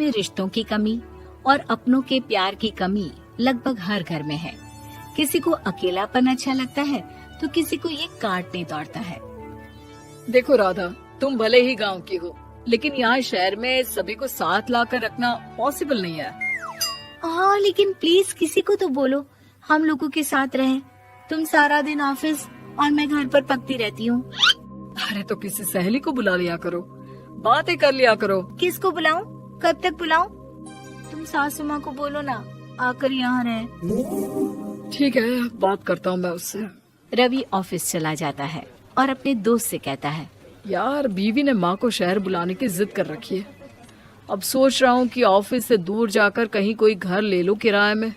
में रिश्तों की कमी और अपनों के प्यार की कमी लगभग हर घर में है। किसी को अकेलापन अच्छा लगता है तो किसी को ये काटने दौड़ता है। देखो राधा, तुम भले ही गांव की हो, लेकिन यहाँ शहर में सभी को साथ लाकर रखना पॉसिबल नहीं है। हाँ, लेकिन प्लीज किसी को तो बोलो हम लोगों के साथ रहें। तुम सारा दिन ऑफिस और मैं घर पर पकती रहती हूँ। अरे तो किसी सहेली को बुला लिया करो, बातें कर लिया करो। किसको बुलाऊं? कब तक बुलाऊं? तुम सासू माँ को बोलो ना आकर यहाँ रहे। ठीक है, बात करता हूँ मैं उससे। रवि ऑफिस चला जाता है और अपने दोस्त से कहता है, यार बीवी ने माँ को शहर बुलाने की जिद कर रखी है। अब सोच रहा हूँ कि ऑफिस से दूर जाकर कहीं कोई घर ले लो किराए में।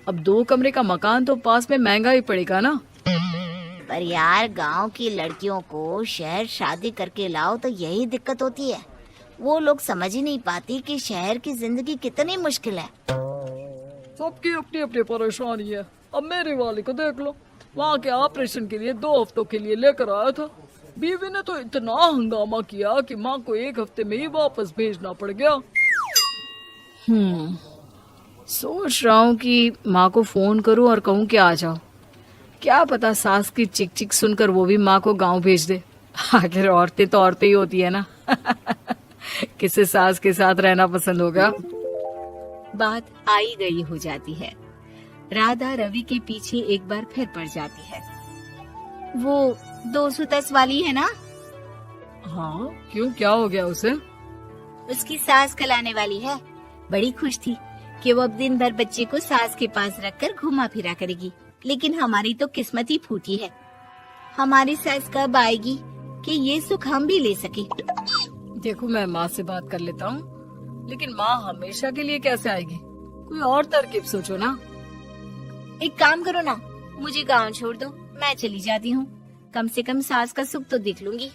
अब 2 कमरे का मकान तो पास में महंगा ही पड़ेगा ना। पर यार गांव की लड़कियों को शहर शादी करके लाओ तो यही दिक्कत होती है। वो लोग समझ ही नहीं पाती कि शहर की जिंदगी कितनी मुश्किल है। सबकी अपनी अपनी परेशानी है। अब मेरे वाले को देख लो, वहाँ के ऑपरेशन के लिए 2 हफ्तों के लिए लेकर आया था। बीवी ने तो इतना हंगामा किया कि माँ को 1 हफ्ते में ही वापस भेजना पड़ गया। सोच रहा हूँ कि माँ को फोन करूँ और कहूँ कि आ जाओ। क्या पता सास की चिक चिक सुनकर वो भी माँ को गांव भेज दे। आखिर औरतें तो औरतें ही होती है ना। किसे सास के साथ रहना पसंद होगा। बात आई गई हो जाती है। राधा रवि के पीछे एक बार फिर पड़ जाती है। वो 210 वाली है ना? हाँ, क्यों, क्या हो गया उसे? उसकी सास कलाने वाली है। बड़ी खुश थी कि वो अब दिन भर बच्चे को सास के पास रखकर घुमा फिरा करेगी। लेकिन हमारी तो किस्मत ही फूटी है। हमारी सास कब आएगी कि ये सुख हम भी ले सके। देखो, मैं माँ से बात कर लेता हूँ, लेकिन माँ हमेशा के लिए कैसे आएगी? कोई और तरकीब सोचो ना। एक काम करो ना, मुझे गांव छोड़ दो, मैं चली जाती हूँ। कम से कम सास का सुख तो देख लूंगी।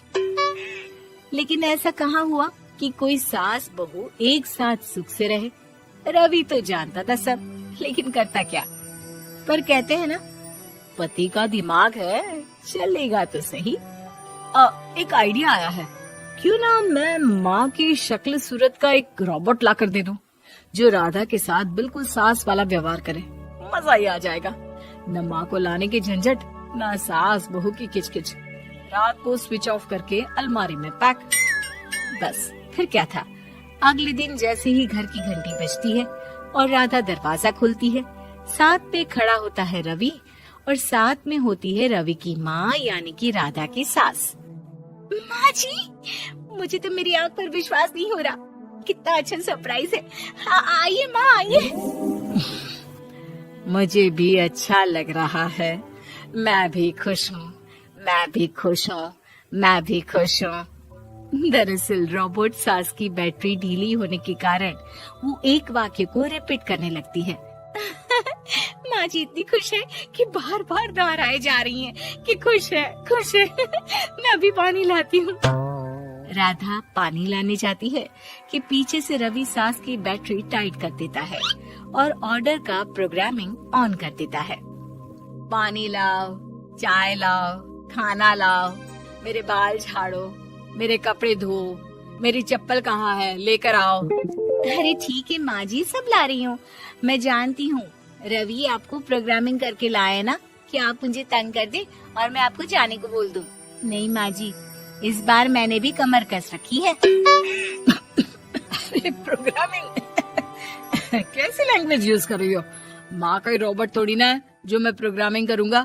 लेकिन ऐसा कहाँ हुआ कि कोई सास बहू एक साथ सुख से रहे। रवि तो जानता था सब, लेकिन करता क्या। पर कहते हैं ना, पति का दिमाग है, चलेगा तो सही। एक आइडिया आया है। क्यों ना मैं माँ की शक्ल सूरत का एक रोबोट ला कर दे दूं, जो राधा के साथ बिल्कुल सास वाला व्यवहार करे। मजा ही आ जाएगा। न माँ को लाने की झंझट, न सास बहू की किचकिच। रात को स्विच ऑफ करके अलमारी में पैक। बस फिर क्या था। अगले दिन जैसे ही घर की घंटी बजती है और राधा दरवाजा खोलती है, साथ में खड़ा होता है रवि और साथ में होती है रवि की माँ यानी कि राधा की सास। माँ जी, मुझे तो मेरी आंख पर विश्वास नहीं हो रहा। कितना अच्छा सरप्राइज है। हाँ, आइए माँ, आइए। मुझे भी अच्छा लग रहा है। मैं भी खुश हूँ, मैं भी खुश हूँ, मैं भी खुश हूँ। दरअसल रोबोट सास की बैटरी ढीली होने के कारण वो एक वाक्य को रिपीट करने लगती है। माँ जी इतनी खुश है कि बार बार दोहराए जा रही हैं कि खुश है, खुश है। मैं अभी पानी लाती हूँ। राधा पानी लाने जाती है कि पीछे से रवि सास की बैटरी टाइट कर देता है और ऑर्डर का प्रोग्रामिंग ऑन कर देता है। पानी लाओ, चाय लाओ, खाना लाओ, मेरे बाल झाड़ो, मेरे कपड़े धो, मेरी चप्पल कहाँ है, लेकर आओ। अरे ठीक है माँ जी, सब ला रही हूँ। मैं जानती हूँ रवि आपको प्रोग्रामिंग करके लाए ना कि आप मुझे तंग कर दे और मैं आपको जाने को बोल दूँ। नहीं माँ जी, इस बार मैंने भी कमर कस रखी है। प्रोग्रामिंग कैसी लैंग्वेज यूज कर रही हो? माँ का रोबोट थोड़ी ना है जो मैं प्रोग्रामिंग करूँगा।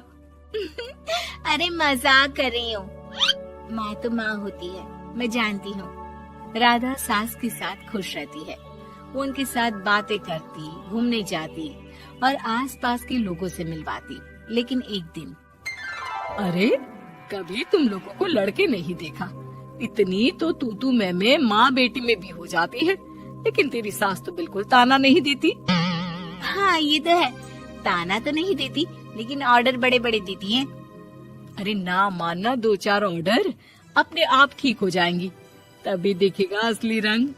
अरे मजाक कर रही हूँ। माँ तो माँ होती है, मैं जानती हूँ। राधा सास के साथ खुश रहती है। वो उनके साथ बातें करती, घूमने जाती और आसपास के लोगों से मिलवाती। लेकिन एक दिन, अरे कभी तुम लोगों को लड़के नहीं देखा। इतनी तो तू मैं माँ बेटी में भी हो जाती है, लेकिन तेरी सास तो बिल्कुल ताना नहीं देती। हाँ ये तो है, ताना तो नहीं देती लेकिन ऑर्डर बड़े बड़े देती है। अरे ना मानना, 2-4 ऑर्डर अपने आप ठीक हो जाएंगी, तभी दिखेगा असली रंग।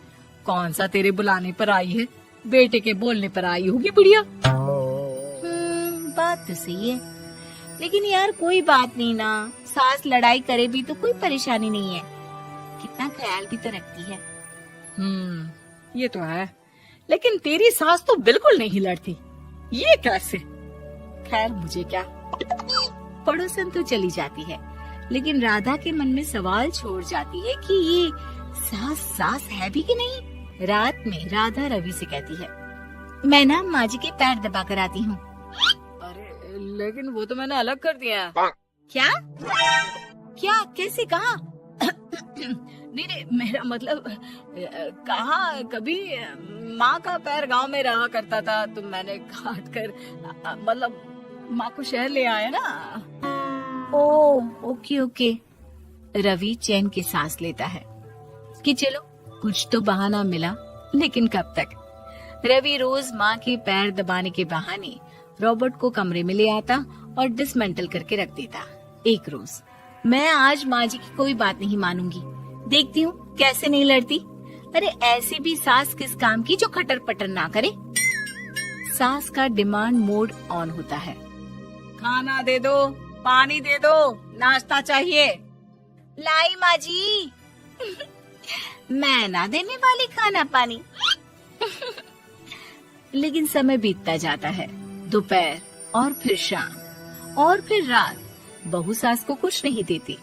कौन सा तेरे बुलाने पर आई है, बेटे के बोलने पर आई होगी बुढ़िया। बात तो सही है, लेकिन यार कोई बात नहीं ना, सास लड़ाई करे भी तो कोई परेशानी नहीं है। कितना ख्याल भी तो रखती है। ये तो है, लेकिन तेरी सास तो बिल्कुल नहीं लड़ती, ये कैसे? खैर मुझे क्या। पड़ोसन तो चली जाती है, लेकिन राधा के मन में सवाल छोड़ जाती है कि ये सास सास है भी कि नहीं। रात में राधा रवि से कहती है, मैं ना माँ जी के पैर दबा कर आती हूँ। अरे लेकिन वो तो मैंने अलग कर दिया है। क्या क्या कैसे कहा? नहीं, मेरा मतलब कहाँ कभी माँ का पैर गांव में रहा करता था, तो मैंने काट कर मतलब माँ को शहर ले आया ना। ओ ओके ओके। रवि चैन की सांस लेता है कि चलो कुछ तो बहाना मिला, लेकिन कब तक। रवि रोज माँ के पैर दबाने के बहाने रॉबर्ट को कमरे में ले आता और डिसमेंटल करके रख देता। एक रोज, मैं आज माँ जी की कोई बात नहीं मानूंगी, देखती हूँ कैसे नहीं लड़ती। अरे ऐसी भी सास किस काम की जो खटर पटर ना करे। सास का डिमांड मोड ऑन होता है। खाना दे दो, पानी दे दो, नाश्ता चाहिए। लाई माँ जी। मैं ना देने वाली खाना पानी। लेकिन समय बीतता जाता है, दोपहर और फिर शाम और फिर रात। बहू सास को कुछ नहीं देती,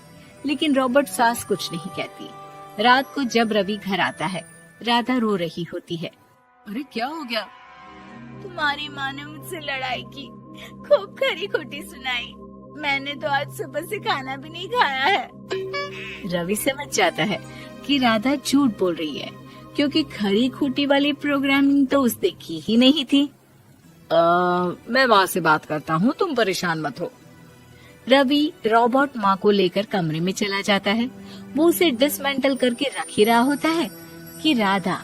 लेकिन रॉबर्ट सास कुछ नहीं कहती। रात को जब रवि घर आता है, राधा रो रही होती है। अरे क्या हो गया? तुम्हारी माँ ने मुझसे लड़ाई की, खूब खरी खोटी सुनाई। मैंने तो आज सुबह से खाना भी नहीं खाया है। रवि समझ जाता है कि राधा झूठ बोल रही है, क्योंकि खरी खोटी वाली प्रोग्रामिंग तो उसने की ही नहीं थी। मैं माँ से बात करता हूँ, तुम परेशान मत हो। रवि रॉबर्ट माँ को लेकर कमरे में चला जाता है। वो उसे डिसमेंटल करके रख ही रहा होता है कि राधा,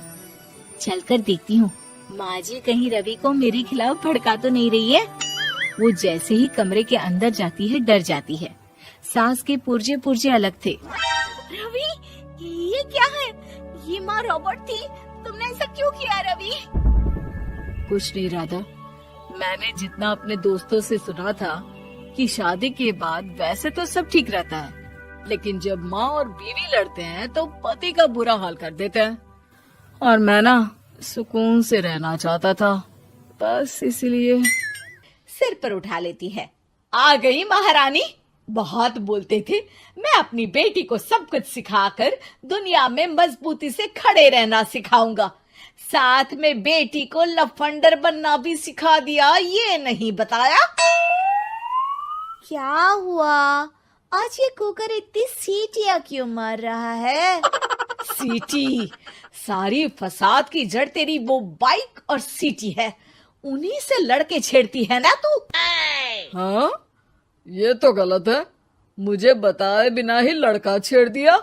चलकर देखती हूँ माँ जी कहीं रवि को मेरे खिलाफ भड़का तो नहीं रही है। वो जैसे ही कमरे के अंदर जाती है, डर जाती है। सास के पुर्जे पुर्जे अलग थे। रवि, ये क्या है? ये माँ रॉबर्ट थी, तुमने ऐसा क्यों किया रवि? कुछ नहीं राधा, मैंने जितना अपने दोस्तों से सुना था कि शादी के बाद वैसे तो सब ठीक रहता है, लेकिन जब माँ और बीवी लड़ते हैं तो पति का बुरा हाल कर देते हैं। और मैं ना सुकून से रहना चाहता था, बस इसलिए। सिर पर उठा लेती है। आ गई महारानी। बहुत बोलते थे मैं अपनी बेटी को सब कुछ सिखाकर दुनिया में मजबूती से खड़े रहना सिखाऊंगा, साथ में बेटी को लफंडर बनना भी सिखा दिया, ये नहीं बताया। क्या हुआ? आज ये कुकर इतनी सीटियां क्यों मार रहा है? सीटी? सारी फसाद की जड़ तेरी वो बाइक और सीटी है, उन्हीं से लड़के छेड़ती है ना तू। हाँ, ये तो गलत है, मुझे बताए बिना ही लड़का छेड़ दिया।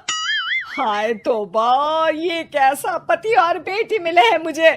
हाय तौबा, ये कैसा पति और बेटी मिले हैं मुझे।